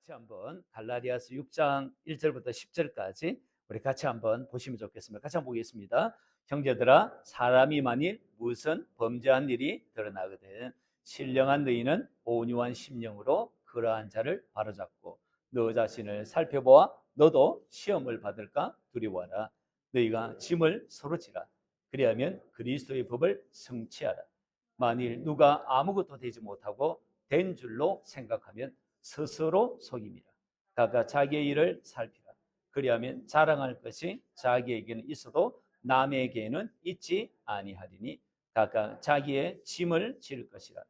같이 한번 갈라디아서 6장 1절부터 10절까지 우리 같이 한번 보시면 좋겠습니다. 같이 한번 보겠습니다. 형제들아, 사람이 만일 무슨 범죄한 일이 드러나거든 신령한 너희는 온유한 심령으로 그러한 자를 바로잡고 너 자신을 살펴보아 너도 시험을 받을까 두려워하라. 너희가 짐을 서로 지라. 그리하면 그리스도의 법을 성취하라. 만일 누가 아무것도 되지 못하고 된 줄로 생각하면 스스로 속임이라. 각각 자기의 일을 살피라. 그리하면 자랑할 것이 자기에게는 있어도 남에게는 있지 아니하리니 각각 자기의 짐을 질 것이라.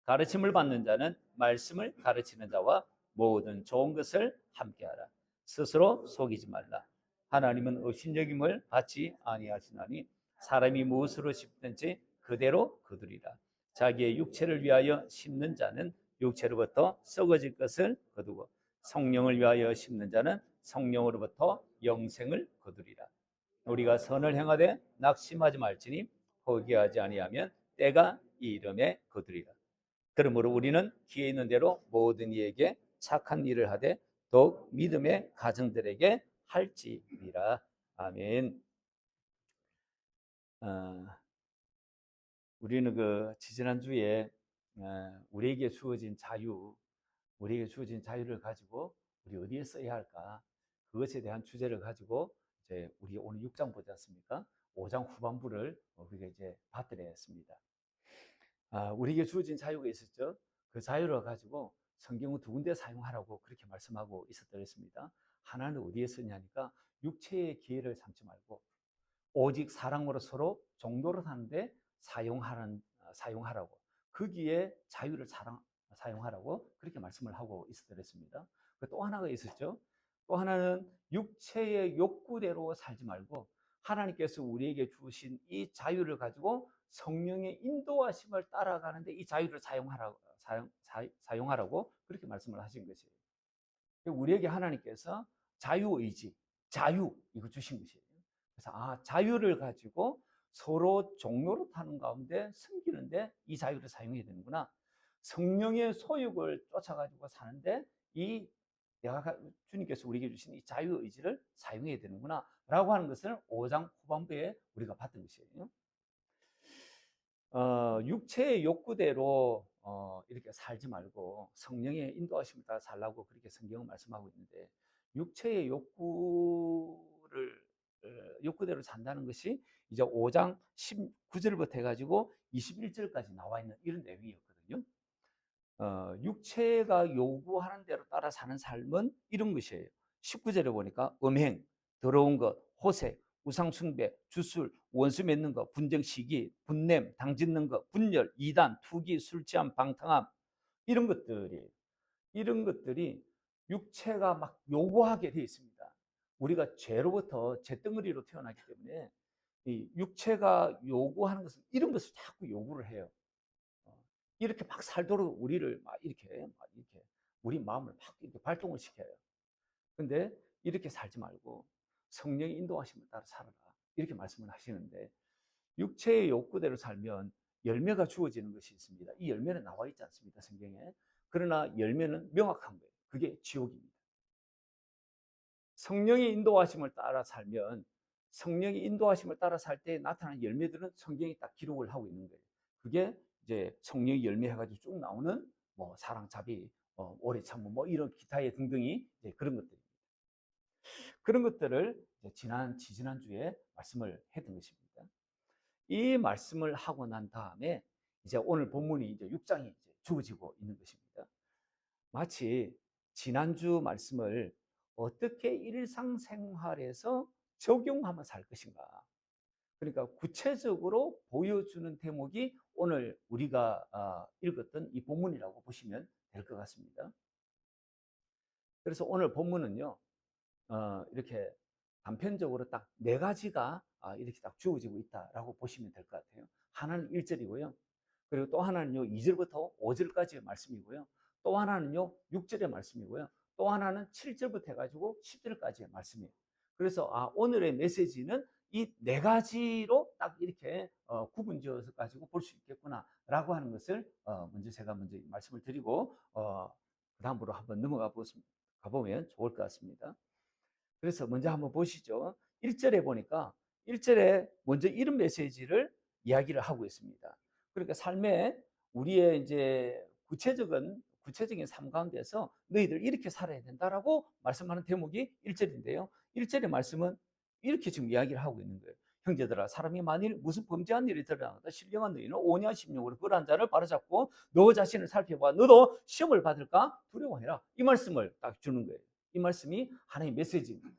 가르침을 받는 자는 말씀을 가르치는 자와 모든 좋은 것을 함께하라. 스스로 속이지 말라. 하나님은 업신여김을 받지 아니하시나니 사람이 무엇으로 심든지 그대로 거두리라. 자기의 육체를 위하여 심는 자는 육체로부터 썩어질 것을 거두고 성령을 위하여 심는 자는 성령으로부터 영생을 거두리라. 우리가 선을 행하되 낙심하지 말지니 포기하지 아니하면 때가 이름에 거두리라. 그러므로 우리는 기회 있는 대로 모든 이에게 착한 일을 하되 더욱 믿음의 가정들에게 할지니라. 아멘. 우리는 지지난주에 우리에게 주어진 자유를 가지고 우리 어디에 써야 할까? 그것에 대한 주제를 가지고 이제 우리 오늘 6장 보지 않습니까? 5장 후반부를 우리가 이제 받들어야 했습니다. 우리에게 주어진 자유가 있었죠. 그 자유를 가지고 성경을 두 군데 사용하라고 그렇게 말씀하고 있었더랬습니다. 하나는 어디에 쓰냐니까 육체의 기회를 삼지 말고 오직 사랑으로 서로 종노릇 하는데 사용하라고 거기에 자유를 사용하라고 그렇게 말씀을 하고 있었더랬습니다. 또 하나가 있었죠. 또 하나는 육체의 욕구대로 살지 말고 하나님께서 우리에게 주신 이 자유를 가지고 성령의 인도하심을 따라가는데 이 자유를 사용하라고 그렇게 말씀을 하신 것이에요. 우리에게 하나님께서 자유의지, 자유 이거 주신 것이에요. 그래서 자유를 가지고 서로 종로로 타는 가운데 섬기는데 이 자유를 사용해야 되는구나. 성령의 소욕을 쫓아가지고 사는데 주님께서 우리에게 주신 이 자유의지를 사용해야 되는구나 라고 하는 것을 5장 후반부에 우리가 봤던 것이에요. 육체의 욕구대로 이렇게 살지 말고 성령의 인도하심을 따라 살라고 그렇게 성경은 말씀하고 있는데 육체의 욕구대로 산다는 것이 이제 5장 19절부터 해가지고 21절까지 나와 있는 이런 내용이었거든요. 육체가 요구하는 대로 따라 사는 삶은 이런 것이에요. 19절에 보니까 음행, 더러운 것, 호색, 우상숭배, 주술, 원수 맺는 것, 분쟁, 시기, 분냄, 당짓는 것, 분열, 이단, 투기, 술취함, 방탕함 이런 것들이 육체가 막 요구하게 되어 있습니다. 우리가 죄로부터 잿덩어리로 태어나기 때문에 이 육체가 요구하는 것은 이런 것을 자꾸 요구를 해요. 이렇게 막 살도록 우리를 막 이렇게 우리 마음을 막 이렇게 발동을 시켜요. 근데 이렇게 살지 말고 성령의 인도하심을 따라 살아라. 이렇게 말씀을 하시는데 육체의 욕구대로 살면 열매가 주어지는 것이 있습니다. 이 열매는 나와 있지 않습니다, 성경에. 그러나 열매는 명확한 거예요. 그게 지옥입니다. 성령의 인도하심을 따라 살면 성령의 인도하심을 따라 살 때 나타나는 열매들은 성경이 딱 기록을 하고 있는 거예요. 그게 이제 성령의 열매 해가지고 쭉 나오는 뭐 사랑, 자비, 오래 참음, 뭐 이런 기타의 등등이 이제 그런 것들입니다. 그런 것들을 지난 주에 말씀을 했던 것입니다. 이 말씀을 하고 난 다음에 이제 오늘 본문이 이제 6장이 이제 주어지고 있는 것입니다. 마치 지난주 말씀을 어떻게 일상생활에서 적용하며 살 것인가. 그러니까 구체적으로 보여주는 대목이 오늘 우리가 읽었던 이 본문이라고 보시면 될 것 같습니다. 그래서 오늘 본문은요, 이렇게 단편적으로 딱 네 가지가 이렇게 딱 주어지고 있다라고 보시면 될 것 같아요. 하나는 1절이고요. 그리고 또 하나는요, 2절부터 5절까지의 말씀이고요. 또 하나는요, 6절의 말씀이고요. 또 하나는 7절부터 해가지고 10절까지의 말씀이에요. 그래서 오늘의 메시지는 이 네 가지로 딱 이렇게 구분지어서 가지고 볼 수 있겠구나라고 하는 것을 먼저 제가 말씀을 드리고 그 다음으로 한번 넘어가 가보면 좋을 것 같습니다. 그래서 먼저 한번 보시죠. 1절에 보니까 1절에 먼저 이런 메시지를 이야기를 하고 있습니다. 그러니까 삶에 우리의 이제 구체적인 삶 가운데서 너희들 이렇게 살아야 된다라고 말씀하는 대목이 1절인데요. 1절의 말씀은 이렇게 지금 이야기를 하고 있는 거예요. 형제들아, 사람이 만일 무슨 범죄한 일이 드러나다 신령한 너희는 오냐 심령으로 그러한 자를 바로잡고 너 자신을 살펴봐. 너도 시험을 받을까 두려워해라. 이 말씀을 딱 주는 거예요. 이 말씀이 하나의 메시지입니다.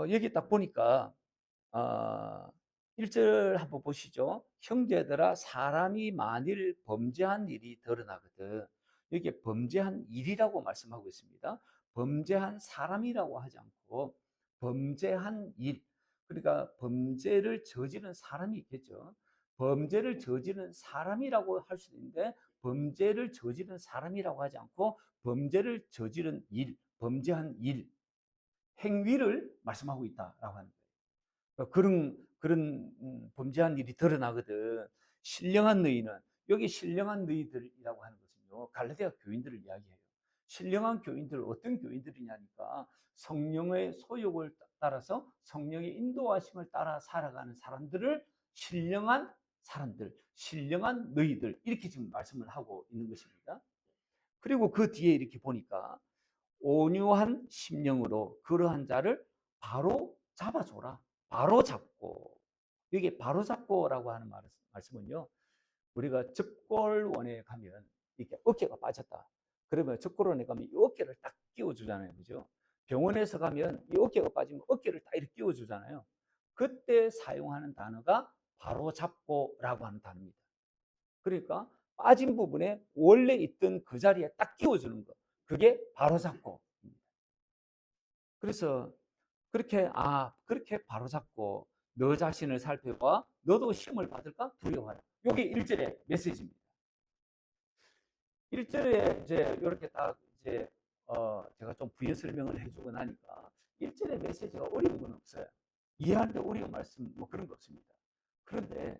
여기 딱 보니까 1절 한번 보시죠. 형제들아, 사람이 만일 범죄한 일이 드러나거든. 여기에 범죄한 일이라고 말씀하고 있습니다. 범죄한 사람이라고 하지 않고 범죄한 일. 그러니까 범죄를 저지른 사람이 있겠죠. 범죄를 저지른 사람이라고 할 수도 있는데 범죄를 저지른 사람이라고 하지 않고 범죄를 저지른 일, 범죄한 일, 행위를 말씀하고 있다라고 하는 거예요. 그런 범죄한 일이 드러나거든. 신령한 너희는, 여기 신령한 너희들이라고 하는 것은요, 갈라디아 교인들을 이야기해요. 신령한 교인들, 어떤 교인들이냐니까 성령의 소욕을 따라서 성령의 인도하심을 따라 살아가는 사람들을 신령한 사람들, 신령한 너희들, 이렇게 지금 말씀을 하고 있는 것입니다. 그리고 그 뒤에 이렇게 보니까 온유한 심령으로 그러한 자를 바로 잡아줘라. 바로 잡고. 이게 바로 잡고라고 하는 말씀은요. 우리가 적골원에 가면 이렇게 어깨가 빠졌다. 그러면 적골원에 가면 이 어깨를 딱 끼워주잖아요. 그죠? 병원에서 가면 이 어깨가 빠지면 어깨를 딱 이렇게 끼워주잖아요. 그때 사용하는 단어가 바로 잡고라고 하는 단어입니다. 그러니까 빠진 부분에 원래 있던 그 자리에 딱 끼워주는 거. 그게 바로 잡고. 그래서 그렇게 바로 잡고 너 자신을 살펴봐. 너도 시험을 받을까? 두려워하라. 이게 1절의 메시지입니다. 1절에 이제 이렇게 딱 이제 제가 좀 부연 설명을 해주고 나니까 1절의 메시지가 어려운 건 없어요. 이해하는데 어려운 말씀 뭐 그런 거 없습니다. 그런데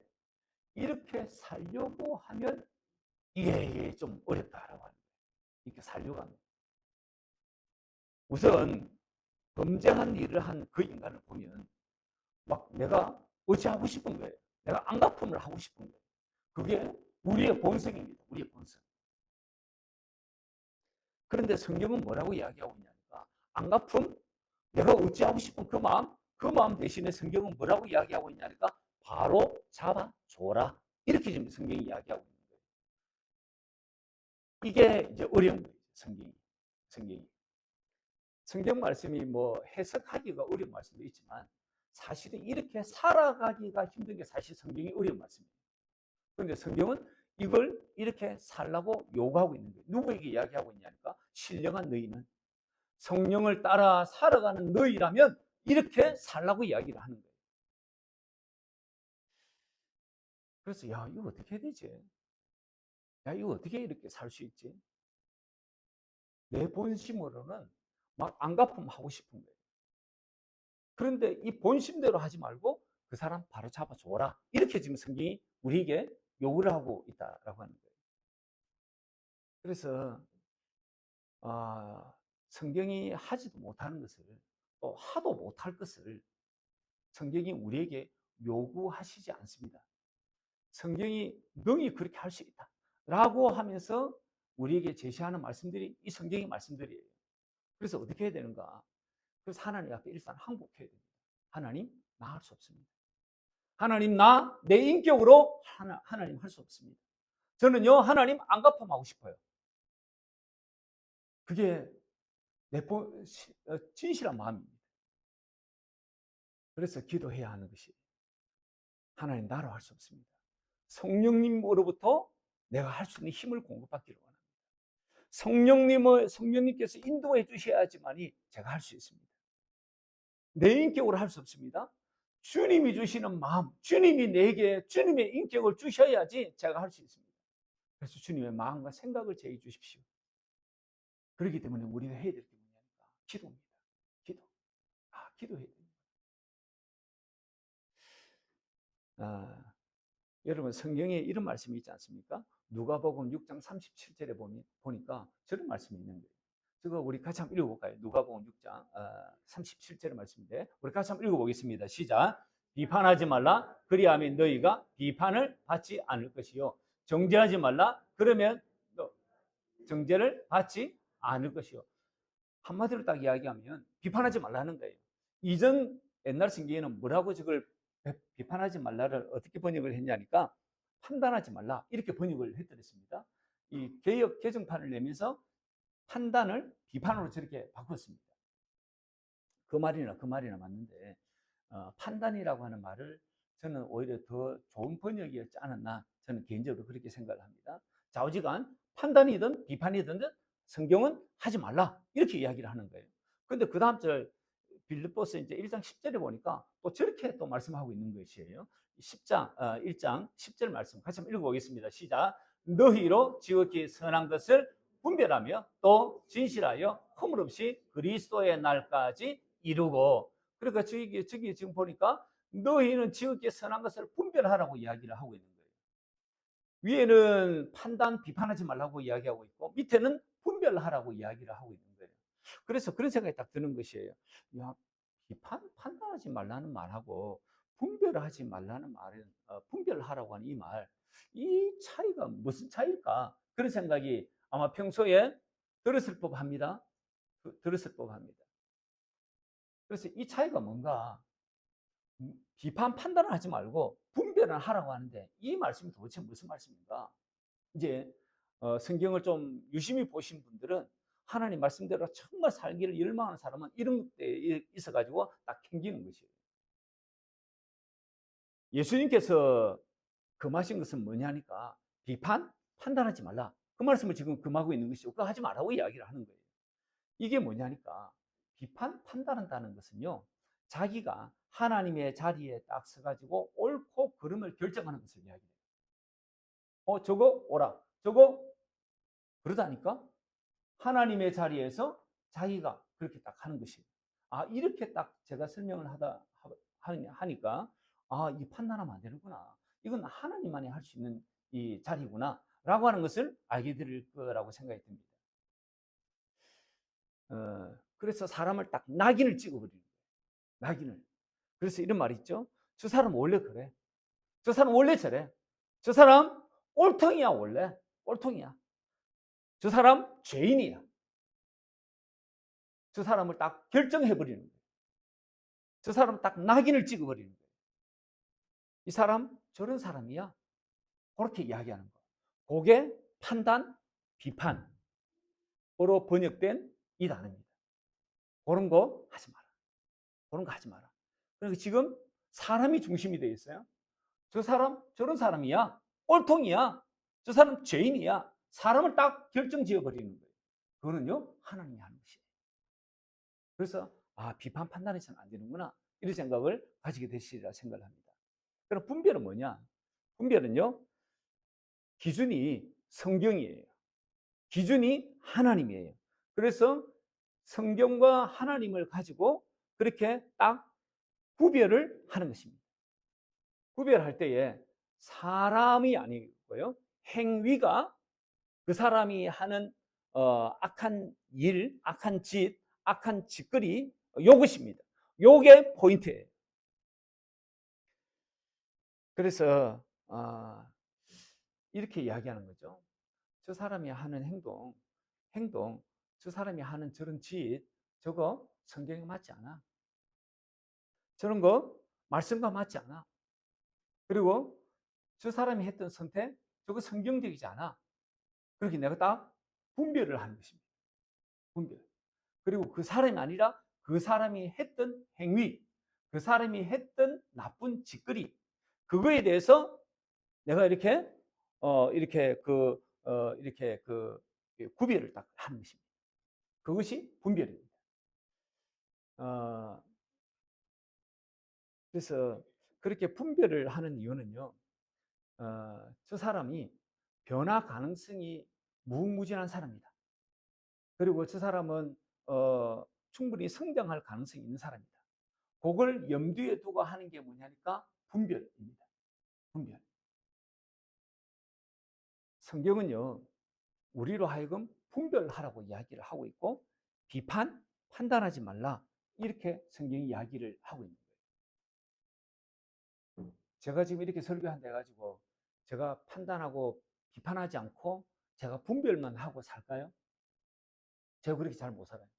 이렇게 살려고 하면 이게 좀 어렵다라고 합니다. 이렇게 살려고 하면. 우선 범죄한 일을 한 그 인간을 보면 막 내가 어찌하고 싶은 거예요. 내가 안갚음을 하고 싶은 거예요. 그게 우리의 본성입니다. 우리의 본성. 그런데 성경은 뭐라고 이야기하고 있냐니까 안갚음, 내가 어찌하고 싶은 그 마음 대신에 성경은 뭐라고 이야기하고 있냐니까 바로 잡아줘라. 이렇게 지금 성경이 이야기하고 있는 거예요. 이게 이제 어려운 거예요. 성경이. 성경 말씀이 뭐 해석하기가 어려운 말씀도 있지만 사실은 이렇게 살아가기가 힘든 게 사실 성경이 어려운 말씀입니다. 그런데 성경은 이걸 이렇게 살라고 요구하고 있는 거예요. 누구에게 이야기하고 있냐니까 신령한 너희는 성령을 따라 살아가는 너희라면 이렇게 살라고 이야기를 하는 거예요. 그래서 야 이거 어떻게 해야 되지? 야 이거 어떻게 이렇게 살 수 있지? 내 본심으로는 막 안갚음하고 싶은 거예요. 그런데 이 본심대로 하지 말고 그 사람 바로 잡아줘라. 이렇게 지금 성경이 우리에게 요구를 하고 있다라고 하는 거예요. 그래서 성경이 하지도 못하는 것을 또 하도 못할 것을 성경이 우리에게 요구하시지 않습니다. 성경이 능히 그렇게 할 수 있다. 라고 하면서 우리에게 제시하는 말씀들이 이 성경의 말씀들이에요. 그래서 어떻게 해야 되는가? 그래서 하나님 앞에 일단 항복해야 됩니다. 하나님, 나 할 수 없습니다. 하나님, 내 인격으로 하나님 할 수 없습니다. 저는요, 하나님 안 갚음하고 싶어요. 그게 내 진실한 마음입니다. 그래서 기도해야 하는 것이 하나님 나로 할 수 없습니다. 성령님으로부터 내가 할 수 있는 힘을 공급받기를 원합니다. 성령님께서 인도해 주셔야지만이 제가 할 수 있습니다. 내 인격으로 할 수 없습니다. 주님이 주시는 마음, 주님이 내게 주님의 인격을 주셔야지 제가 할 수 있습니다. 그래서 주님의 마음과 생각을 제해 주십시오. 그렇기 때문에 우리가 해야 될 게 뭐냐니까 기도입니다. 기도해야 됩니다. 여러분 성경에 이런 말씀이 있지 않습니까? 누가복음 6장 37절에 보니까 저런 말씀이 있는 거예요. 저거 우리 같이 한번 읽어볼까요? 누가복음 6장 37절의 말씀인데 우리 같이 한번 읽어보겠습니다. 시작. 비판하지 말라. 그리하면 너희가 비판을 받지 않을 것이요. 정죄하지 말라. 그러면 너 정죄를 받지 않을 것이요. 한마디로 딱 이야기하면 비판하지 말라는 거예요. 이전 옛날 성경에는 뭐라고 저걸 비판하지 말라를 어떻게 번역을 했냐니까 판단하지 말라 이렇게 번역을 해드렸습니다. 이 개역 개정판을 내면서 판단을 비판으로 저렇게 바꿨습니다. 그 말이나 맞는데 판단이라고 하는 말을 저는 오히려 더 좋은 번역이었지 않았나 저는 개인적으로 그렇게 생각을 합니다. 좌우지간 판단이든 비판이든 성경은 하지 말라 이렇게 이야기를 하는 거예요. 그런데 그 다음 절 빌립보서 이제 1장 10절에 보니까 또 저렇게 또 말씀하고 있는 것이에요. 1장 10절 말씀 같이 한번 읽어보겠습니다. 시작. 너희로 지극히 선한 것을 분별하며 또 진실하여 허물 없이 그리스도의 날까지 이루고. 그러니까 저기 지금 보니까 너희는 지극히 선한 것을 분별하라고 이야기를 하고 있는 거예요. 위에는 판단, 비판하지 말라고 이야기하고 있고 밑에는 분별하라고 이야기를 하고 있는 거예요. 그래서 그런 생각이 딱 드는 것이에요. 야, 판단하지 말라는 말하고 분별하지 말라는 말은 분별하라고 하는 이 말, 이 차이가 무슨 차이일까? 그런 생각이 아마 평소에 들었을 법합니다. 들었을 법합니다. 그래서 이 차이가 뭔가 비판 판단을 하지 말고 분별을 하라고 하는데 이 말씀이 도대체 무슨 말씀인가? 이제 성경을 좀 유심히 보신 분들은 하나님 말씀대로 정말 살기를 열망하는 사람은 이런 때에 있어가지고 딱 캥기는 것이에요. 예수님께서 금하신 것은 뭐냐니까 비판, 판단하지 말라. 그 말씀을 지금 금하고 있는 것이고 그거 하지 말라고 이야기를 하는 거예요. 이게 뭐냐니까 비판, 판단한다는 것은요. 자기가 하나님의 자리에 딱 서가지고 옳고 그름을 결정하는 것을 이야기해요. 저거 오라. 저거 그러다니까 하나님의 자리에서 자기가 그렇게 딱 하는 것이에요. 이렇게 딱 제가 설명을 하니까 이 판단하면 안 되는구나. 이건 하나님만이 할 수 있는 이 자리구나. 라고 하는 것을 알게 될 거라고 생각이 듭니다. 그래서 사람을 딱 낙인을 찍어버리는 거예요. 낙인을. 그래서 이런 말이 있죠. 저 사람 원래 그래. 저 사람 원래 저래. 저 사람 꼴통이야 원래. 꼴통이야. 저 사람 죄인이야. 저 사람을 딱 결정해버리는 거예요. 저 사람 딱 낙인을 찍어버리는 거예요. 이 사람 저런 사람이야. 그렇게 이야기하는 거. 그게 판단, 비판으로 번역된 이 단어입니다. 그런 거 하지 마라. 그런 거 하지 마라. 그러니까 지금 사람이 중심이 되어 있어요. 저 사람 저런 사람이야. 꼴통이야. 저 사람 죄인이야. 사람을 딱 결정지어 버리는 거예요. 그거는요 하나님이 하는 것이에요. 그래서 비판 판단해서는 안 되는구나 이런 생각을 가지게 되시리라 생각을 합니다. 그럼 분별은 뭐냐? 분별은요 기준이 성경이에요. 기준이 하나님이에요. 그래서 성경과 하나님을 가지고 그렇게 딱 구별을 하는 것입니다. 구별할 때에 사람이 아니고요. 행위가 그 사람이 하는 악한 일, 악한 짓, 악한 짓거리 요것입니다. 요게 포인트예요. 그래서 이렇게 이야기하는 거죠. 저 사람이 하는 행동, 저 사람이 하는 저런 짓, 저거 성경에 맞지 않아. 저런 거 말씀과 맞지 않아. 그리고 저 사람이 했던 선택, 저거 성경적이지 않아. 그렇게 내가 딱 분별을 하는 것입니다. 분별. 그리고 그 사람이 아니라 그 사람이 했던 행위, 그 사람이 했던 나쁜 짓거리, 그거에 대해서 내가 이렇게 구별을 딱 하는 것입니다. 그것이 분별입니다. 그래서 그렇게 분별을 하는 이유는요, 저 사람이 변화 가능성이 무궁무진한 사람이다. 그리고 저 사람은 충분히 성장할 가능성이 있는 사람이다. 그걸 염두에 두고 하는 게 뭐냐니까 분별입니다. 분별. 성경은요, 우리로 하여금 분별하라고 이야기를 하고 있고 판단하지 말라. 이렇게 성경이 이야기를 하고 있는 거예요. 제가 지금 이렇게 설교한다 해가지고 제가 판단하고 비판하지 않고 제가 분별만 하고 살까요? 제가 그렇게 잘 못 살아요.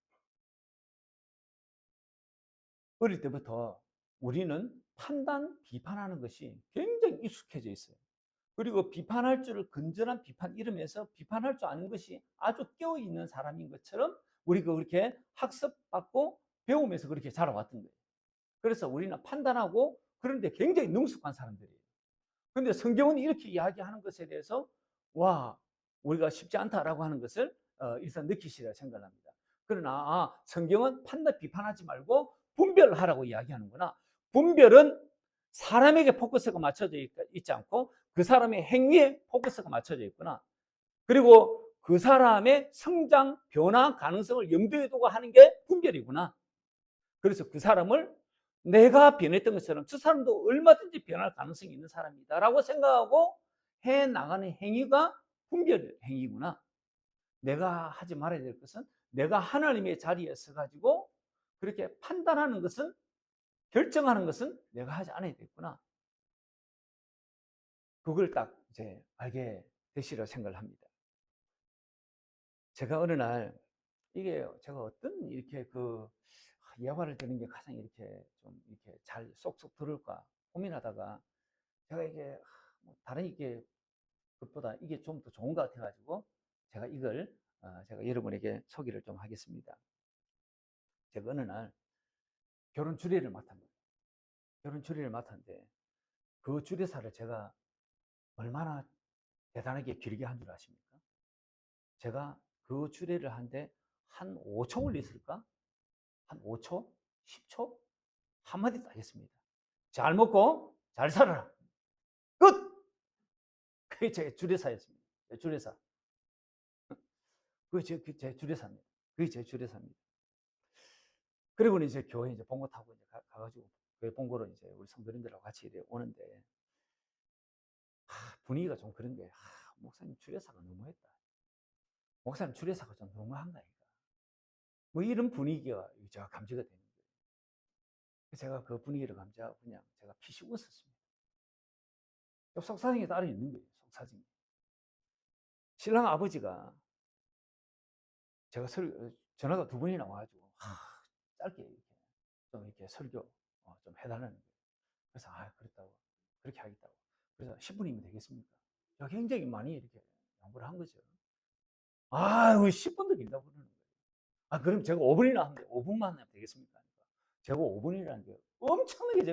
어릴 때부터 우리는 판단, 비판하는 것이 굉장히 익숙해져 있어요. 그리고 비판할 줄을 건전한 비판 이러면서 비판할 줄 아는 것이 아주 깨어있는 사람인 것처럼 우리가 그렇게 학습받고 배우면서 그렇게 자라왔던 거예요. 그래서 우리는 판단하고 그런데 굉장히 능숙한 사람들이에요. 그런데 성경은 이렇게 이야기하는 것에 대해서 와, 우리가 쉽지 않다라고 하는 것을 일단 느끼시리라 생각합니다. 그러나 성경은 판단 비판하지 말고 분별을 하라고 이야기하는구나. 분별은 사람에게 포커스가 맞춰져 있지 않고 그 사람의 행위에 포커스가 맞춰져 있구나. 그리고 그 사람의 성장, 변화 가능성을 염두에 두고 하는 게 분별이구나. 그래서 그 사람을 내가 변했던 것처럼 저 사람도 얼마든지 변할 가능성이 있는 사람이다라고 생각하고 해 나가는 행위가 분별 행위구나. 내가 하지 말아야 될 것은 내가 하나님의 자리에 서가지고 그렇게 판단하는 것은, 결정하는 것은 내가 하지 않아야 되겠구나. 그걸 딱 이제 알게 되시리라 생각을 합니다. 제가 어느 날 이게 제가 어떤 이렇게 예화를 드는 게 가장 이렇게 좀 이렇게 잘 쏙쏙 들을까 고민하다가 제가 이게 뭐 다른 이게 것보다 이게 좀 더 좋은 것 같아가지고 제가 이걸 제가 여러분에게 소개를 좀 하겠습니다. 제가 어느 날 결혼 주례를 맡았는데 그 주례사를 제가 얼마나 대단하게 길게 한 줄 아십니까? 제가 그 주례를 하는데 한 5초 걸렸을까? 한 5초? 10초? 한마디도 안 했습니다. 잘 먹고 잘 살아라. 끝! 그게 제 주례사였습니다. 제 주례사. 그게 제 주례사입니다. 그게 제 주례사입니다. 그리고는 이제 교회 이제 봉고 타고 이제 가가지고 교회 봉고로 이제 우리 성도님들하고 같이 오는데 분위기가 좀 그런 게 목사님 주례사가 너무했다. 목사님 주례사가 좀 너무한 거 아닌가. 뭐 이런 분위기가 제가 감지가 되는 거예요. 제가 그 분위기를 감지하고 그냥 제가 피식 웃었습니다. 속사정이 따로 있는 거예요. 속사정이. 신랑 아버지가 제가 전화가 2번이나 와가지고 짧게 이렇게 설교 좀 해달라는 거예요. 그래서 그랬다고 그렇게 하겠다고. 그래서 10분이면 되겠습니까? 제가 굉장히 많이 이렇게 양보를 한 거죠. 10분도 길다고 그러는 거예요. 그럼 제가 5분이나 하는데 5분만 하면 되겠습니까? 제가 5분이라는 게 엄청나게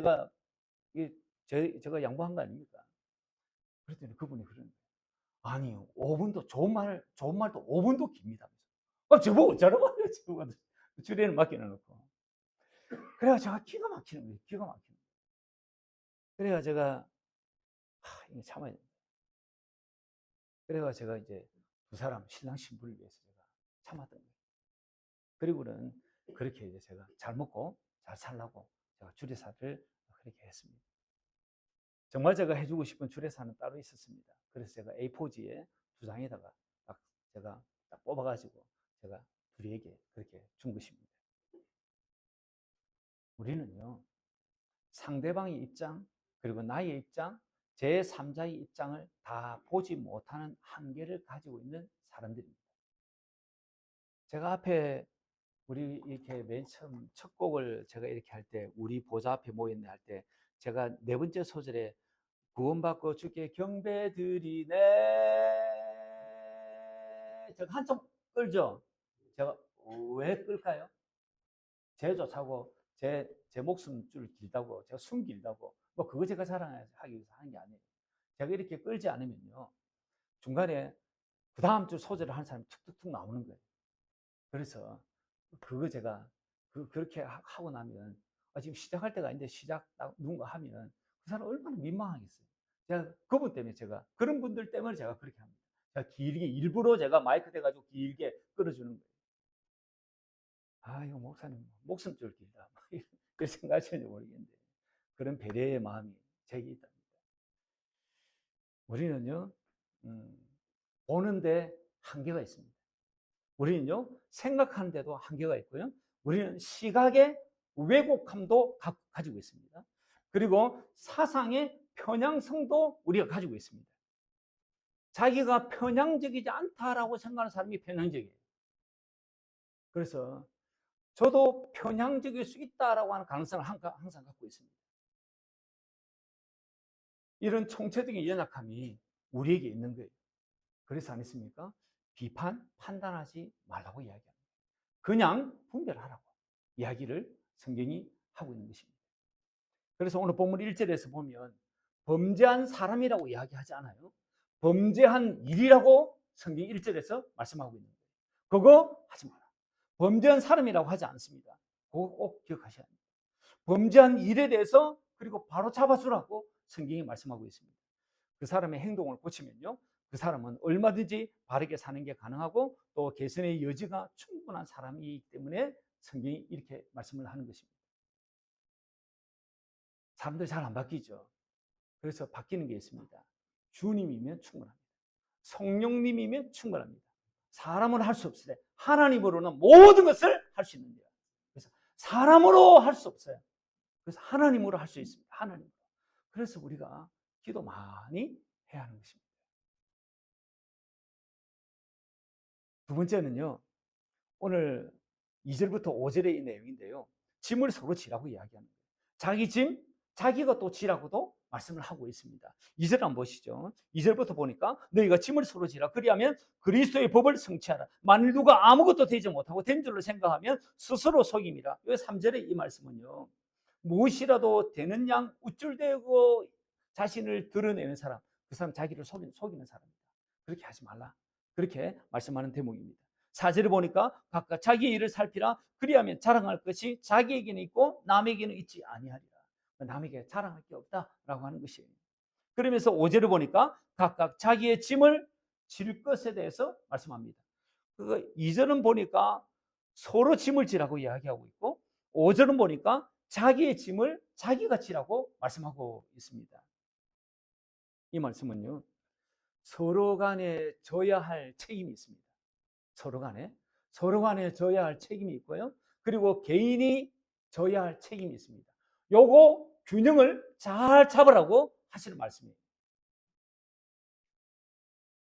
제가 양보한 거 아닙니까? 그랬더니 그분이 그러는 거예요. 아니, 5분도 좋은 말도 5분도 깁니다. 저보고 어쩌라고 하요 저보고 주례를 맡겨놓고. 그래가 제가 기가 막히는 거예요. 기가 막히는 거예요. 그래가 제가 이거 참아야 된다. 그래가 제가 이제 두 사람 신랑 신부를 위해서 제가 참았던 거예요. 그리고는 그렇게 이제 제가 잘 먹고 잘 살라고 제가 주례사를 그렇게 했습니다. 정말 제가 해주고 싶은 주례사는 따로 있었습니다. 그래서 제가 A4지에 2장에다가 제가 딱 뽑아가지고 제가 둘이에게 그렇게 준 것입니다. 우리는요, 상대방의 입장, 그리고 나의 입장, 제3자의 입장을 다 보지 못하는 한계를 가지고 있는 사람들입니다. 제가 앞에 우리 이렇게 맨 처음 첫 곡을 제가 이렇게 할 때, 우리 보좌 앞에 모였네 할 때, 제가 4번째 소절에 구원받고 주께 경배드리네. 제가 한참 끌죠. 제가 왜 끌까요? 제조차고 제 목숨줄 길다고, 제가 숨 길다고, 뭐 그거 제가 자랑하기 위해서 하는 게 아니에요. 제가 이렇게 끌지 않으면요, 중간에 그 다음 주 소재를 하는 사람이 툭툭툭 나오는 거예요. 그래서 그거 제가 그렇게 하고 나면 지금 시작할 때가 아닌데 시작 누군가 하면 그 사람 얼마나 민망하겠어요. 제가 그분 때문에 제가 그런 분들 때문에 제가 그렇게 합니다. 제가 길게 일부러 제가 마이크 대가지고 길게 끌어주는 거예요. 이거 목사님 목숨줄 길다 이런 생각하시는지 모르겠는데 그런 배려의 마음이 제게 있답니다. 우리는요 보는데 한계가 있습니다. 우리는요, 생각하는데도 한계가 있고요. 우리는 시각의 왜곡함도 가지고 있습니다. 그리고 사상의 편향성도 우리가 가지고 있습니다. 자기가 편향적이지 않다라고 생각하는 사람이 편향적이에요. 그래서 저도 편향적일 수 있다라고 하는 가능성을 항상 갖고 있습니다. 이런 총체적인 연약함이 우리에게 있는 거예요. 그래서 안 있습니까? 비판, 판단하지 말라고 이야기합니다. 그냥 분별하라고 이야기를 성경이 하고 있는 것입니다. 그래서 오늘 본문 1절에서 보면 범죄한 사람이라고 이야기하지 않아요. 범죄한 일이라고 성경 1절에서 말씀하고 있는 거예요. 그거 하지 마라. 범죄한 사람이라고 하지 않습니다. 그거 꼭 기억하셔야 합니다. 범죄한 일에 대해서 그리고 바로 잡아주라고 성경이 말씀하고 있습니다. 그 사람의 행동을 고치면요, 그 사람은 얼마든지 바르게 사는 게 가능하고 또 개선의 여지가 충분한 사람이기 때문에 성경이 이렇게 말씀을 하는 것입니다. 사람들 잘 안 바뀌죠. 그래서 바뀌는 게 있습니다. 주님이면 충분합니다. 성령님이면 충분합니다. 사람은 할 수 없어요. 하나님으로는 모든 것을 할 수 있는데요. 그래서 사람으로 할 수 없어요. 그래서 하나님으로 할 수 있습니다. 하나님으로. 그래서 우리가 기도 많이 해야 하는 것입니다. 두 번째는요, 오늘 2절부터 5절의 이 내용인데요. 짐을 서로 지라고 이야기합니다. 자기 짐, 자기가 또 지라고도 말씀을 하고 있습니다. 2절 한번 보시죠. 2절부터 보니까 너희가 짐을 서로 지라. 그리하면 그리스도의 법을 성취하라. 만일 누가 아무것도 되지 못하고 된 줄로 생각하면 스스로 속임이라. 이 3절의 이 말씀은요, 무엇이라도 되는 양 우쭐대고 자신을 드러내는 사람, 그 사람 자기를 속이는 사람입니다. 그렇게 하지 말라. 그렇게 말씀하는 대목입니다. 4절을 보니까 각각 자기의 일을 살피라. 그리하면 자랑할 것이 자기에게는 있고 남에게는 있지 아니하리라. 남에게 자랑할 게 없다라고 하는 것이에요. 그러면서 5절을 보니까 각각 자기의 짐을 질 것에 대해서 말씀합니다. 2절은 보니까 서로 짐을 지라고 이야기하고 있고 5절은 보니까 자기의 짐을 자기가 지라고 말씀하고 있습니다. 이 말씀은요, 서로 간에 져야 할 책임이 있습니다. 서로 간에 져야 할 책임이 있고요. 그리고 개인이 져야 할 책임이 있습니다. 요거 균형을 잘 잡으라고 하시는 말씀이에요.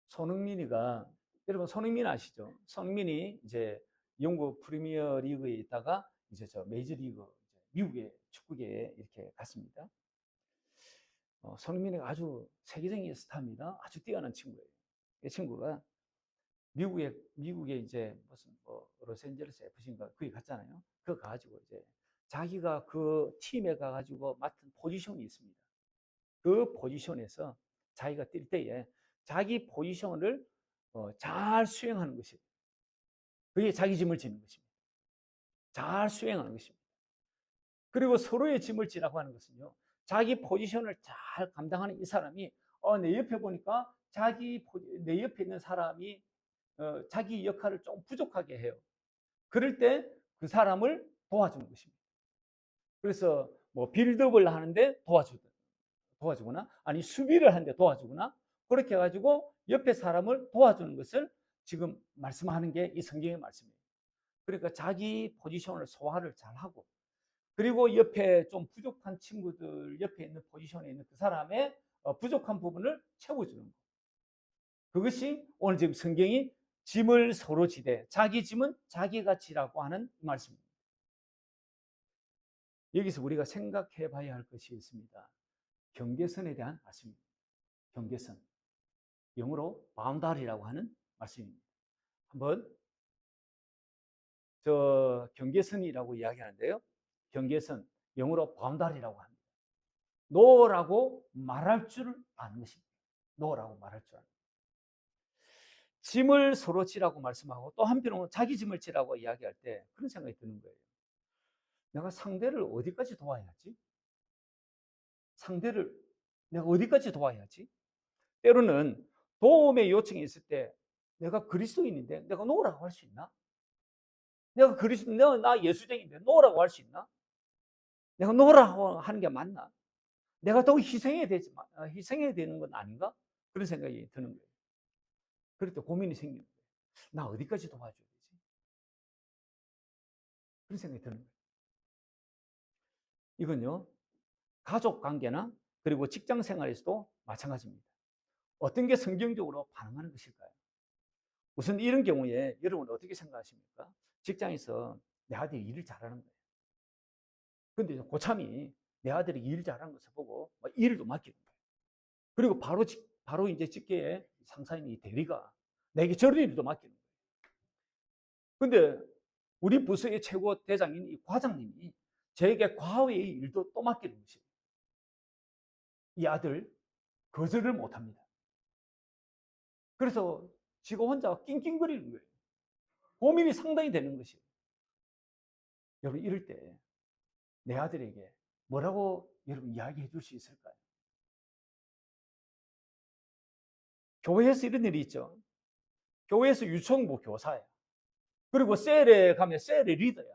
손흥민이가, 여러분 손흥민 아시죠? 손흥민이 이제 영국 프리미어 리그에 있다가 이제 저 메이저 리그 미국의 축구계에 이렇게 갔습니다. 손흥민이 아주 세계적인 스타입니다. 아주 뛰어난 친구예요. 이 친구가 미국에 이제 무슨 로스앤젤레스 FC인가 거기 갔잖아요. 그거 가지고 이제 자기가 그 팀에 가가지고 맡은 포지션이 있습니다. 그 포지션에서 자기가 뛸 때에 자기 포지션을 잘 수행하는 것이, 그게 자기 짐을 지는 것입니다. 잘 수행하는 것입니다. 그리고 서로의 짐을 지라고 하는 것은요, 자기 포지션을 잘 감당하는 이 사람이 내 옆에 보니까 내 옆에 있는 사람이 자기 역할을 좀 부족하게 해요. 그럴 때 그 사람을 도와주는 것입니다. 그래서 뭐 빌드업을 하는데 도와주거나 아니 수비를 하는데 도와주거나 그렇게 해가지고 옆에 사람을 도와주는 것을 지금 말씀하는 게 이 성경의 말씀이에요. 그러니까 자기 포지션을 소화를 잘하고 그리고 옆에 좀 부족한 친구들 옆에 있는 포지션에 있는 그 사람의 부족한 부분을 채워주는 거. 그것이 오늘 지금 성경이 짐을 서로 지되 자기 짐은 자기가 지라고 하는 말씀입니다. 여기서 우리가 생각해 봐야 할 것이 있습니다. 경계선에 대한 말씀입니다. 경계선. 영어로 boundary라고 하는 말씀입니다. 한번 저 경계선이라고 이야기하는데요. 경계선, 영어로 boundary라고 합니다. 노라고 말할 줄 아는 것입니다. 노라고 말할 줄 아는. 짐을 서로 지라고 말씀하고 또 한편으로는 자기 짐을 지라고 이야기할 때 그런 생각이 드는 거예요. 내가 상대를 어디까지 도와야지? 상대를 내가 어디까지 도와야지? 때로는 도움의 요청이 있을 때 내가 그리스도인인데 내가 노라고 할 수 있나? 나 예수쟁인데 노라고 할 수 있나? 내가 노라고 하는 게 맞나? 내가 더 희생해야 되는 건 아닌가? 그런 생각이 드는 거예요. 그럴 때 고민이 생기는 거예요. 나 어디까지 도와줘야 되지? 그런 생각이 드는 거예요. 이건요, 가족 관계나 그리고 직장 생활에서도 마찬가지입니다. 어떤 게 성경적으로 반응하는 것일까요? 우선 이런 경우에 여러분 어떻게 생각하십니까? 직장에서 내 아들이 일을 잘하는 거예요. 근데 고참이 내 아들이 일 잘하는 것을 보고 일을 또 맡기는 거예요. 그리고 바로 이제 직계의 상사인 이 대리가 내게 저런 일도 맡기는 거예요. 근데 우리 부서의 최고 대장인 이 과장님이 저에게 과외의 일도 또 맡기는 것이에요. 이 아들 거절을 못합니다. 그래서 지가 혼자 낑낑거리는 거예요. 고민이 상당히 되는 것이에요. 여러분 이럴 때 내 아들에게 뭐라고 여러분 이야기해 줄 수 있을까요? 교회에서 이런 일이 있죠. 교회에서 유총부 교사야. 그리고 셀에 가면 셀의 리더야.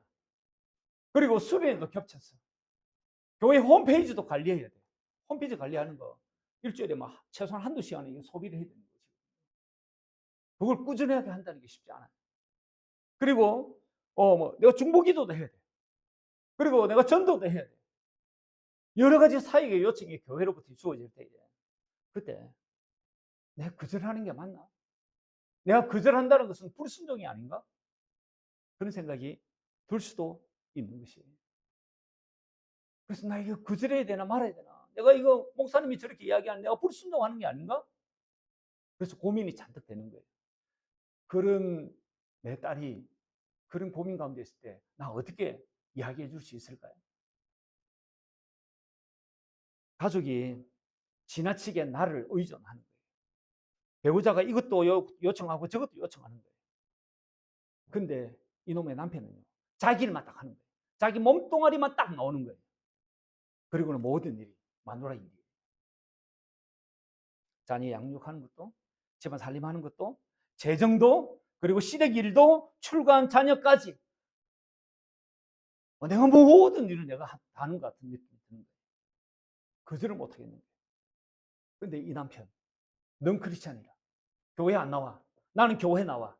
그리고 수련회도 겹쳤어. 교회 홈페이지도 관리해야 돼. 홈페이지 관리하는 거 일주일에 막 최소한 한두 시간은 소비를 해야 되는 거지. 그걸 꾸준하게 한다는 게 쉽지 않아요. 그리고 내가 중보기도도 해야 돼. 그리고 내가 전도도 해야 돼. 여러 가지 사역의 요청이 교회로부터 주어질 때에 그때 내가 거절하는 게 맞나? 내가 거절한다는 것은 불순종이 아닌가? 그런 생각이 들 수도 있는 것이에요. 그래서 나 이거 거절해야 되나 말아야 되나? 내가 이거 목사님이 저렇게 이야기하는 내가 불순종하는 게 아닌가? 그래서 고민이 잔뜩 되는 거예요. 그런 내 딸이 그런 고민 가운데 있을 때 나 어떻게 이야기해 줄 수 있을까요? 가족이 지나치게 나를 의존하는 거예요. 배우자가 이것도 요청하고 저것도 요청하는 거예요. 근데 이놈의 남편은요, 자기 일만 딱 하는 거예요. 자기 몸뚱아리만 딱 나오는 거예요. 그리고는 모든 일이 마누라 일이에요. 자녀 양육하는 것도, 집안 살림하는 것도, 재정도, 그리고 시댁 일도, 출가한 자녀까지 내가 모든 일을 내가 하는 것 같은 느낌이 드는 거예요. 거절을 못 하겠는 거예요. 근데 이 남편, 넌 크리스찬이라. 교회 안 나와. 나는 교회 나와.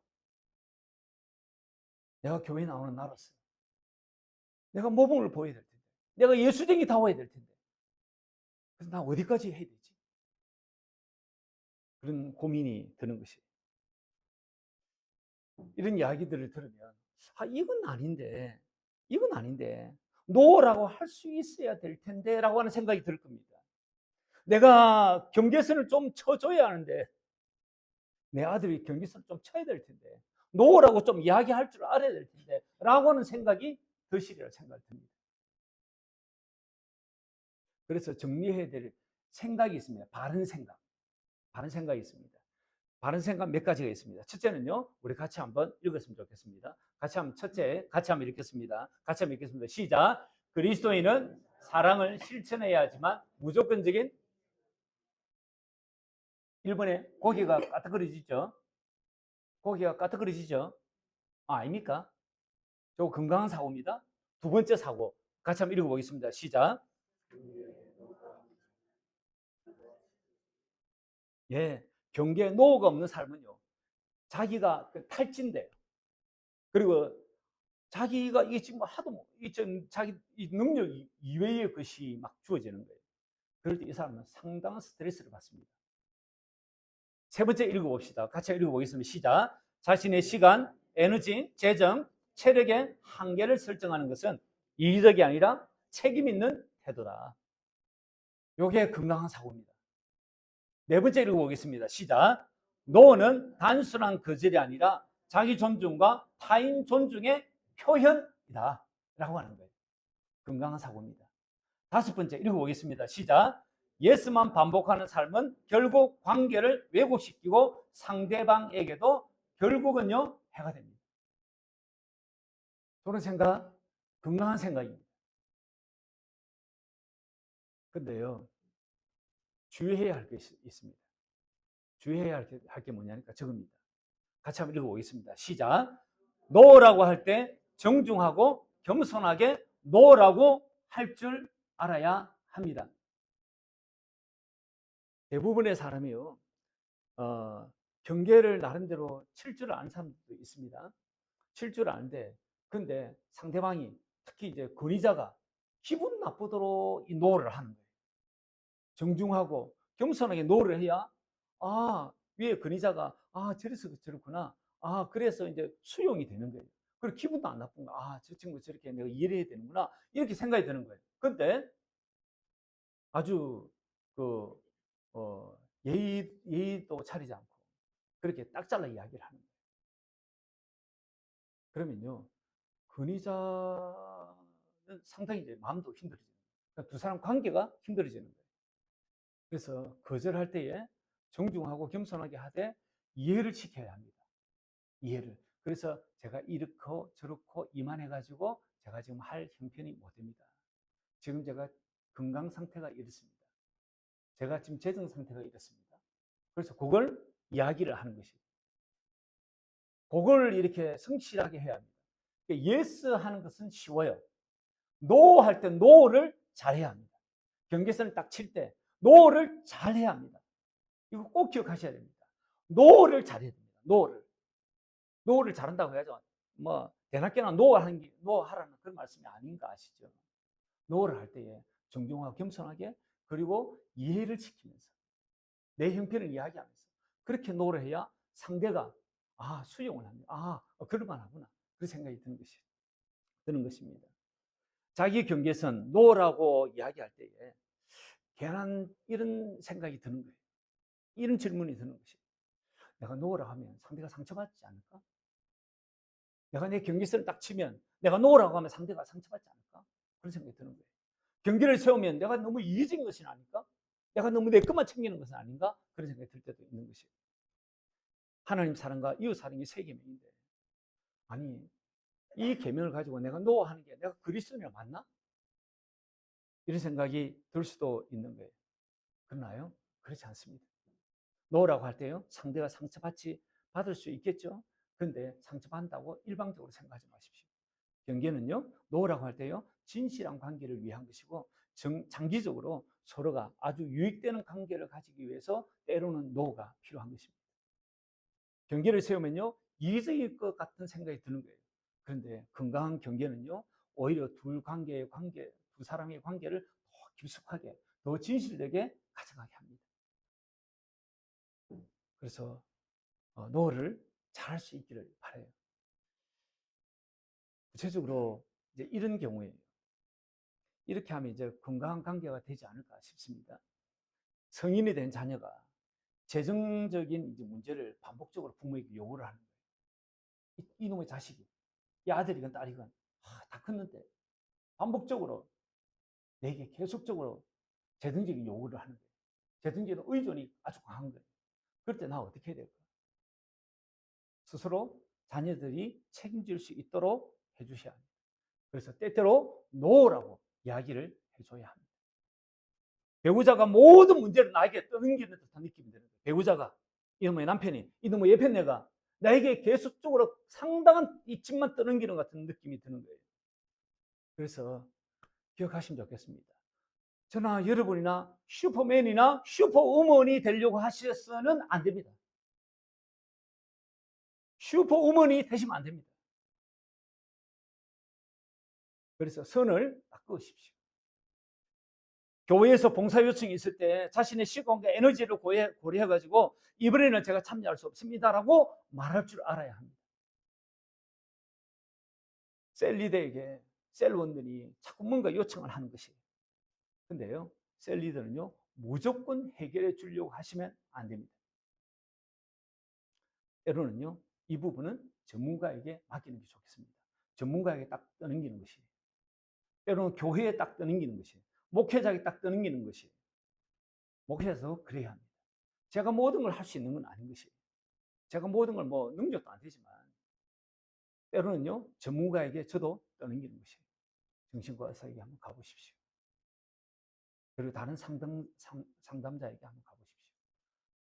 내가 교회 나오는 나로서 내가 모범을 보여야 될 텐데. 내가 예수쟁이 다워야 될 텐데. 그래서 나 어디까지 해야 되지? 그런 고민이 드는 것이에요. 이런 이야기들을 들으면 이건 아닌데 노라고 할 수 있어야 될 텐데 라고 하는 생각이 들 겁니다. 내가 경계선을 좀 쳐줘야 하는데 내 아들이 경계선을 좀 쳐야 될 텐데 노라고 좀 이야기할 줄 알아야 될 텐데 라고 하는 생각이 드시리라 생각이 듭니다. 그래서 정리해야 될 생각이 있습니다. 바른 생각이 있습니다. 바른 생각 몇 가지가 있습니다. 첫째는요, 우리 같이 한번 읽었으면 좋겠습니다. 같이 한번 읽겠습니다. 같이 한번 읽겠습니다. 시작. 그리스도인은 사랑을 실천해야 하지만 무조건적인 1번에 고기가 까딱거려지죠. 고기가 까딱거려지죠. 아닙니까? 저 건강한 사고입니다. 두 번째 사고 같이 한번 읽어보겠습니다. 시작. 예, 경계에 노후가 없는 삶은요, 자기가 탈진돼요. 그리고 자기가 이게 지금 하도 자기 능력 이외의 것이 막 주어지는 거예요. 그럴 때 이 사람은 상당한 스트레스를 받습니다. 세 번째 읽어봅시다. 같이 읽어보겠습니다. 시작. 자신의 시간, 에너지, 재정, 체력의 한계를 설정하는 것은 이기적이 아니라 책임 있는 태도다. 이게 건강한 사고입니다. 네 번째 읽어보겠습니다. 시작. 노는 단순한 거절이 아니라 자기 존중과 타인 존중의 표현이다. 라고 하는 거예요. 건강한 사고입니다. 다섯 번째 읽어보겠습니다. 시작. 예스만 반복하는 삶은 결국 관계를 왜곡시키고 상대방에게도 결국은요 해가 됩니다. 그런 생각, 건강한 생각입니다. 근데요, 주의해야 할 게 있습니다. 주의해야 할 게 뭐냐니까 저겁니다. 같이 한번 읽어보겠습니다. 시작. 노라고 할 때 정중하고 겸손하게 노라고 할 줄 알아야 합니다. 대부분의 사람이요, 경계를 나름대로 칠 줄 아는 사람도 있습니다. 칠 줄 아는데 근데 상대방이 특히 이제 권위자가 기분 나쁘도록 이 노를 하는 거예요. 정중하고 겸손하게 노를 해야 위에 권위자가 저래서 저렇구나. 그래서 이제 수용이 되는 거예요. 그리고 기분도 안 나쁜 거. 저 친구 저렇게 내가 이해를 해야 되는구나. 이렇게 생각이 드는 거예요. 근데 아주 그 예의도 차리지 않고 그렇게 딱 잘라 이야기를 하는 거예요. 그러면요, 권위자는 상당히 이제 마음도 힘들어지는 거예요. 그러니까 두 사람 관계가 힘들어지는 거예요. 그래서 거절할 때에 정중하고 겸손하게 하되 이해를 시켜야 합니다. 이해를. 그래서 제가 이렇고 저렇고 이만해가지고 제가 지금 할 형편이 못 됩니다. 지금 제가 건강 상태가 이렇습니다. 제가 지금 재정 상태가 이렇습니다. 그래서 그걸 이야기를 하는 것이죠. 그걸 이렇게 성실하게 해야 합니다. 예스 하는 것은 쉬워요. 노 할 때 노를 잘해야 합니다. 경계선을 딱 칠 때 노를 잘해야 합니다. 이거 꼭 기억하셔야 됩니다. 노를 잘해야 됩니다. 노를 잘한다고 해야죠. 뭐 대낮게나 노 하라는 그런 말씀이 아닌가 아시죠? 노를 할 때에 정중하고 겸손하게 그리고 이해를 시키면서 내 형편을 이야기하면서 그렇게 노를 해야 상대가 수용을 합니다. 그럴만하구나. 그런 생각이 드는 것입니다. 자기 경계선 노라고 이야기할 때에 괜한 이런 생각이 드는 거예요. 이런 질문이 드는 것이에요. 내가 노라고 하면 상대가 상처받지 않을까? 내가 내 경계선을 딱 치면 내가 노라고 하면 상대가 상처받지 않을까? 그런 생각이 드는 거예요. 경계를 세우면 내가 너무 이기적인 것이 아닐까? 내가 너무 내 것만 챙기는 것은 아닌가? 그런 생각이 들 때도 있는 것이에요. 하나님 사랑과 이웃 사랑이 세 계명인데 아니 이 계명을 가지고 내가 노하는 게 내가 그리스도인이라 맞나? 이런 생각이 들 수도 있는 거예요. 그러나요? 그렇지 않습니다. 노라고 할 때요 상대가 받을 수 있겠죠. 그런데 상처받는다고 일방적으로 생각하지 마십시오. 경계는요 노라고 할 때요 진실한 관계를 위한 것이고 장기적으로 서로가 아주 유익되는 관계를 가지기 위해서 때로는 노가 필요한 것입니다. 경계를 세우면요 이기적일 것 같은 생각이 드는 거예요. 그런데 건강한 경계는요 오히려 두 사람의 관계를 더 깊숙하게 더 진실되게 가져가게 합니다. 그래서 노를 잘할 수 있기를 바라요. 구체적으로 이제 이런 경우에 이렇게 하면 이제 건강한 관계가 되지 않을까 싶습니다. 성인이 된 자녀가 재정적인 이제 문제를 반복적으로 부모에게 요구를 하는 거예요. 이놈의 자식이, 이 아들이건 딸이건 다 컸는데 반복적으로 내게 계속적으로 재정적인 요구를 하는 거예요. 재정적인 의존이 아주 강한 거예요. 그럴 때 나 어떻게 해야 될까? 스스로 자녀들이 책임질 수 있도록 해주셔야 합니다. 그래서 때때로 노라고 이야기를 해줘야 합니다. 배우자가 모든 문제를 나에게 떠넘기는 듯한 느낌이 드는 거예요. 배우자가 이놈의 남편이 이놈의 예편내가 나에게 계속적으로 상당한 이 짐만 떠넘기는 같은 느낌이 드는 거예요. 그래서 기억하시면 좋겠습니다. 저나 여러분이나 슈퍼맨이나 슈퍼우먼이 되려고 하셔서는 안 됩니다. 슈퍼우먼이 되시면 안 됩니다. 그래서 선을 바꾸십시오. 교회에서 봉사 요청이 있을 때 자신의 시간과 에너지를 고려해가지고 이번에는 제가 참여할 수 없습니다라고 말할 줄 알아야 합니다. 셀 리더에게 셀원들이 자꾸 뭔가 요청을 하는 것이에요. 근데요, 셀 리더는요, 무조건 해결해 주려고 하시면 안 됩니다. 때로는요, 이 부분은 전문가에게 맡기는 게 좋겠습니다. 전문가에게 딱 떠넘기는 것이에요. 때로는 교회에 딱 떠넘기는 것이에요. 목회자에게 딱 떠넘기는 것이에요. 목회자도 그래야 합니다. 제가 모든 걸 할 수 있는 건 아닌 것이에요. 제가 모든 걸 능력도 안 되지만 때로는요 전문가에게 저도 떠넘기는 것이에요. 정신과 의사에게 한번 가보십시오. 그리고 다른 상담자에게 한번 가보십시오.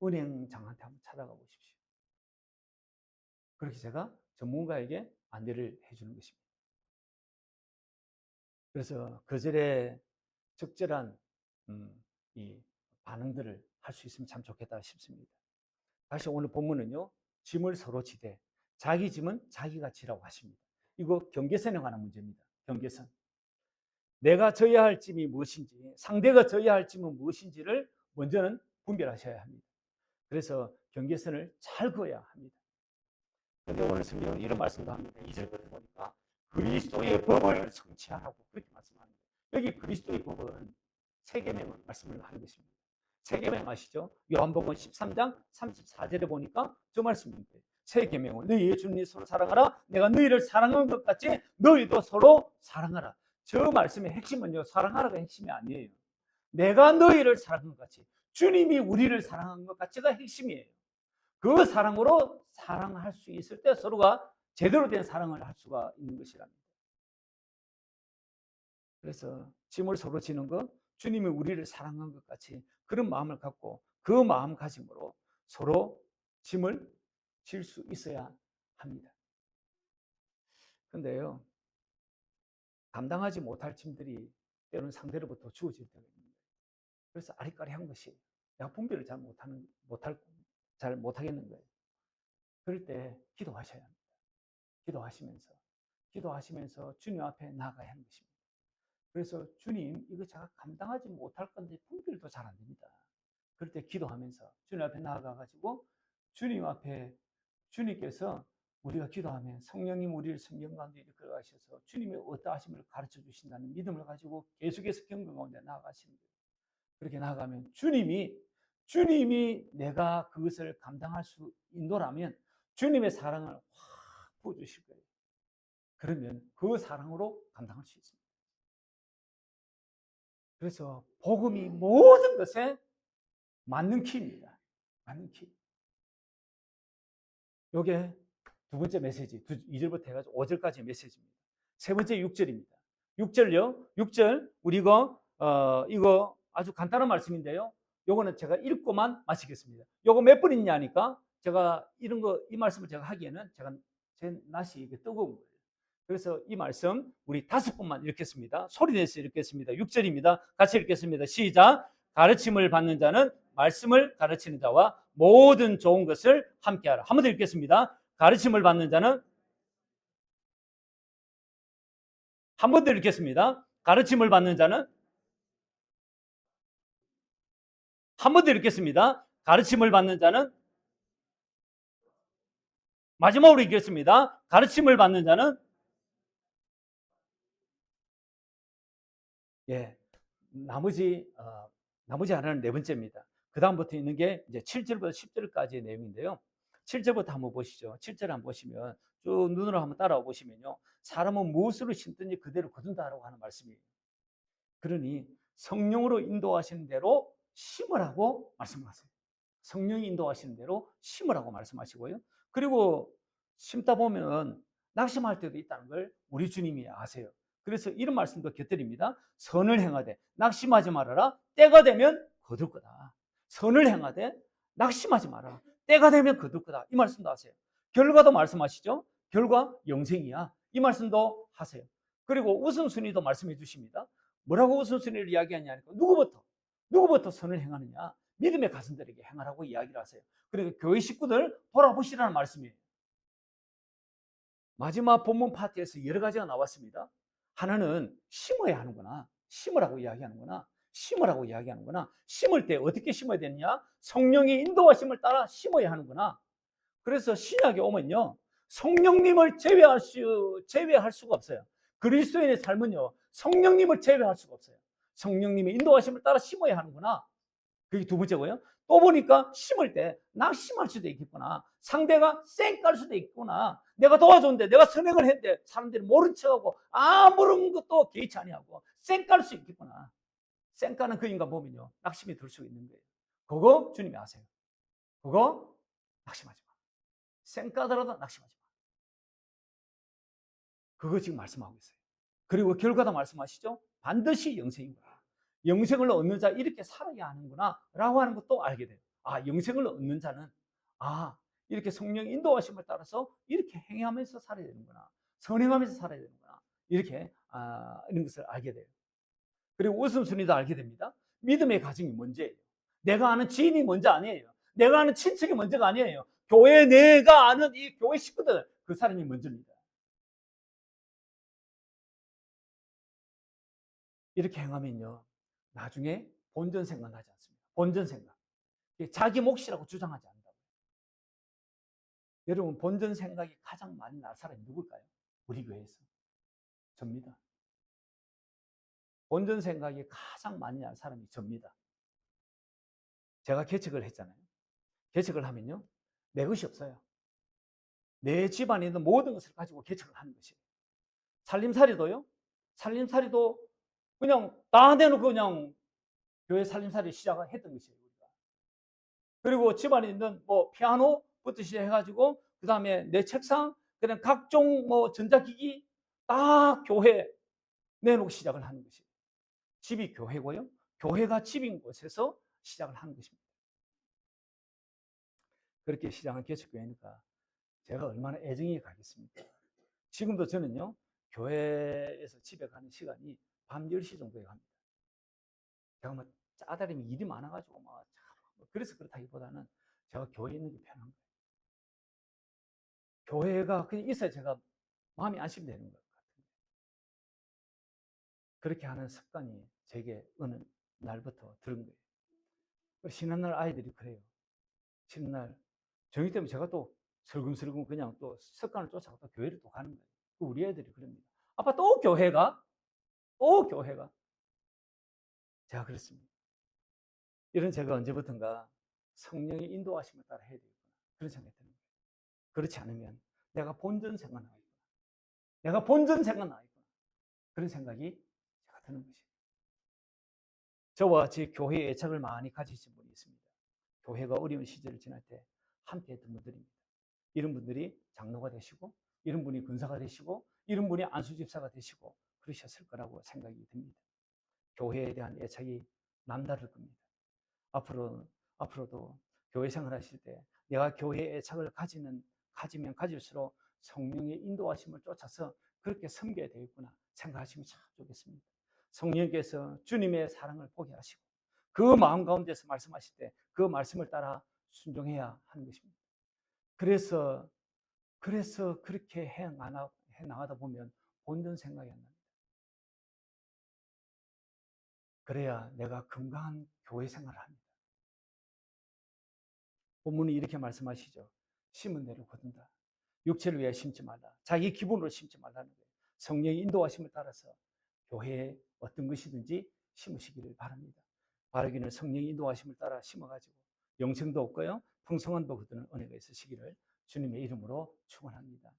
은행장한테 한번 찾아가 보십시오. 그렇게 제가 전문가에게 안내를 해주는 것입니다. 그래서 거절의 적절한 이 반응들을 할 수 있으면 참 좋겠다 싶습니다. 다시 오늘 본문은요. 짐을 서로 지되 자기 짐은 자기가 지라고 하십니다. 이거 경계선에 관한 문제입니다. 경계선. 내가 져야 할 짐이 무엇인지, 상대가 져야 할 짐은 무엇인지를 먼저는 분별하셔야 합니다. 그래서 경계선을 잘 그어야 합니다. 그런데 오늘 성경은 이런 말씀도 합니다. 2절부터 보니까 그리스도의 법을 성취하라고 그렇게 말씀합니다. 여기 그리스도의 법은 세계명을 말씀을 하는 것입니다. 세계명 아시죠? 요한복음 13장 34절에 보니까 저 말씀입니다. 새 계명은 너희의 주님 서로 사랑하라. 내가 너희를 사랑한 것 같이 너희도 서로 사랑하라. 저 말씀의 핵심은요, 사랑하라가 핵심이 아니에요. 내가 너희를 사랑한 것 같이, 주님이 우리를 사랑한 것 같이가 핵심이에요. 그 사랑으로 사랑할 수 있을 때 서로가 제대로 된 사랑을 할 수가 있는 것이랍니다. 그래서 짐을 서로 지는 것, 주님이 우리를 사랑한 것 같이 그런 마음을 갖고 그 마음가짐으로 서로 짐을 질 수 있어야 합니다. 그런데요, 감당하지 못할 짐들이 때로는 상대로부터 주어질 때가 있습니다. 그래서 아리까리한 것이 내가 분별을 잘 못하겠는 거예요. 그럴 때 기도하셔야 합니다. 기도하시면서 주님 앞에 나아가야 하는 것입니다. 그래서 주님, 이거 제가 감당하지 못할 건데 분별도 잘 안 됩니다. 그럴 때 기도하면서 주님 앞에 나아가가지고 주님 앞에 주님께서 우리가 기도하면 성령님 우리를 성경 가운데 이끌어가셔서 주님의 어떠하심을 가르쳐 주신다는 믿음을 가지고 계속해서 경건 가운데 나아가시는 거예요. 그렇게 나아가면 주님이 내가 그것을 감당할 수 있노라면 주님의 사랑을 확 부어주실 거예요. 그러면 그 사랑으로 감당할 수 있습니다. 그래서 복음이 모든 것에 맞는 키입니다. 맞는 키. 요게 두 번째 메시지, 2절부터 해가지고 5절까지의 메시지입니다. 세 번째 6절입니다. 6절요. 6절 우리 이거 아주 간단한 말씀인데요. 요거는 제가 읽고만 마치겠습니다. 요거 몇 번 있냐니까 제가 이 말씀을 제가 하기에는 제 낯이 이게 뜨거운 거예요. 그래서 이 말씀 우리 5번만 읽겠습니다. 소리내서 읽겠습니다. 6절입니다. 같이 읽겠습니다. 시작. 가르침을 받는 자는 말씀을 가르치는 자와 모든 좋은 것을 함께하라. 한 번 더 읽겠습니다. 가르침을 받는 자는 한 번 더 읽겠습니다. 가르침을 받는 자는 한 번 더 읽겠습니다. 가르침을 받는 자는 마지막으로 읽겠습니다. 가르침을 받는 자는 나머지 하나는 네 번째입니다. 그 다음부터 있는 게 이제 7절부터 10절까지의 내용인데요. 7절부터 한번 보시죠. 7절 한번 보시면 쭉 눈으로 한번 따라와 보시면요. 사람은 무엇으로 심든지 그대로 거둔다라고 하는 말씀이에요. 그러니 성령으로 인도하시는 대로 심으라고 말씀하세요. 성령이 인도하시는 대로 심으라고 말씀하시고요. 그리고 심다 보면 낙심할 때도 있다는 걸 우리 주님이 아세요. 그래서 이런 말씀도 곁들입니다. 선을 행하되 낙심하지 말아라. 때가 되면 거둘 거다. 선을 행하되 낙심하지 마라. 때가 되면 거둘 거다. 이 말씀도 하세요. 결과도 말씀하시죠. 결과 영생이야. 이 말씀도 하세요. 그리고 우선순위도 말씀해 주십니다. 뭐라고 우선순위를 이야기하냐니까 누구부터 선을 행하느냐. 믿음의 가슴들에게 행하라고 이야기를 하세요. 그리고 교회 식구들 돌아보시라는 말씀이에요. 마지막 본문 파트에서 여러 가지가 나왔습니다. 하나는 심어야 하는구나. 심으라고 이야기하는구나. 심을 때 어떻게 심어야 되느냐? 성령의 인도하심을 따라 심어야 하는구나. 그래서 신약에 오면요. 성령님을 제외할 수가 없어요. 그리스도인의 삶은요. 성령님을 제외할 수가 없어요. 성령님의 인도하심을 따라 심어야 하는구나. 그게 두 번째고요. 또 보니까 심을 때 낙심할 수도 있겠구나. 상대가 쌩깔 수도 있구나. 내가 도와줬는데 내가 선행을 했는데 사람들이 모른 척하고 아무런 것도 개의치 아니하고 쌩깔 수 있겠구나. 쌩까는 그 인간 보면요. 낙심이 들 수 있는 거예요. 그거 주님이 아세요. 그거 낙심하지 마. 쌩까더라도 낙심하지 마. 그거 지금 말씀하고 있어요. 그리고 결과도 말씀하시죠. 반드시 영생입니다. 영생을 얻는 자 이렇게 살아야 하는구나 라고 하는 것도 알게 돼요. 영생을 얻는 자는 이렇게 성령 인도하심을 따라서 이렇게 행하면서 살아야 되는구나. 선행하면서 살아야 되는구나. 이렇게 이런 것을 알게 돼요. 그리고 우선순위도 알게 됩니다. 믿음의 가정이 먼저예요. 내가 아는 지인이 먼저 아니에요. 내가 아는 친척이 먼저가 아니에요. 교회 내가 아는 이 교회 식구들 그 사람이 먼저입니다. 이렇게 행하면요, 나중에 본전 생각나지 않습니다. 본전 생각. 자기 몫이라고 주장하지 않는다고요. 여러분, 본전 생각이 가장 많이 날 사람이 누굴까요? 우리 교회에서. 접니다. 본전 생각이 가장 많이 날 사람이 접니다. 제가 개척을 했잖아요. 개척을 하면요, 내 것이 없어요. 내 집안에 있는 모든 것을 가지고 개척을 하는 것이에요. 살림살이도요, 살림살이도 그냥 다 내놓고 그냥 교회 살림살이 시작을 했던 것이에요. 우리가. 그리고 집안에 있는 뭐 피아노부터 시작해가지고 그 다음에 내 책상, 그냥 각종 뭐 전자기기 다 교회 내놓고 시작을 하는 것이에요. 집이 교회고요. 교회가 집인 곳에서 시작을 하는 것입니다. 그렇게 시작한 개척교회니까 제가 얼마나 애정이 가겠습니까? 지금도 저는요, 교회에서 집에 가는 시간이 밤 10시 정도에 갑니다. 제가 뭐 짜다리면 일이 많아가지고 막 그래서 그렇다기보다는 제가 교회에 있는 게 편한 거예요. 교회가 그냥 있어야 제가 마음이 안심되는 것 같은데, 그렇게 하는 습관이 제게 어느 날부터 들은 거예요. 쉬는 날 아이들이 그래요. 쉬는 날 저녁 때문에 제가 또 슬금슬금 그냥 또 습관을 쫓아가 또 교회를 또 가는 거예요. 우리 애들이 그럽니다. 아빠 또 교회가? 또 교회가? 제가 그랬습니다. 이런 제가 언제부턴가 성령의 인도하심을 따라 해야 되겠구나, 그런 생각이 드는 거예요. 그렇지 않으면 내가 본전 생각나겠구나. 내가 본전 생각나겠구나. 그런 생각이 제가 드는 것이에요. 저와 같이 교회에 애착을 많이 가지신 분이 있습니다. 교회가 어려운 시절을 지날 때 함께 했던 분들입니다. 이런 분들이 장로가 되시고, 이런 분이 근사가 되시고, 이런 분이 안수집사가 되시고 그러셨을 거라고 생각이 듭니다. 교회에 대한 애착이 남다를 겁니다. 앞으로도 교회 생활하실 때 내가 교회에 애착을 가지면 가질수록 성령의 인도하심을 쫓아서 그렇게 섬겨야 되겠구나 생각하시면 참 좋겠습니다. 성령께서 주님의 사랑을 보게 하시고 그 마음 가운데서 말씀하실 때 그 말씀을 따라 순종해야 하는 것입니다. 그래서 그렇게 해 나가다 보면 본전 생각이 안 납니다. 그래야 내가 건강한 교회 생활을 합니다. 본문이 이렇게 말씀하시죠. 심은 대로 거둔다. 육체를 위해 심지 말라. 자기 기분으로 심지 말라는 거예요. 성령의 인도하심을 따라서 교회에 어떤 것이든지 심으시기를 바랍니다. 바르기는 성령의 인도하심을 따라 심어가지고 영생도 없고요, 풍성한 복 얻는 은혜가 있으시기를 주님의 이름으로 축원합니다.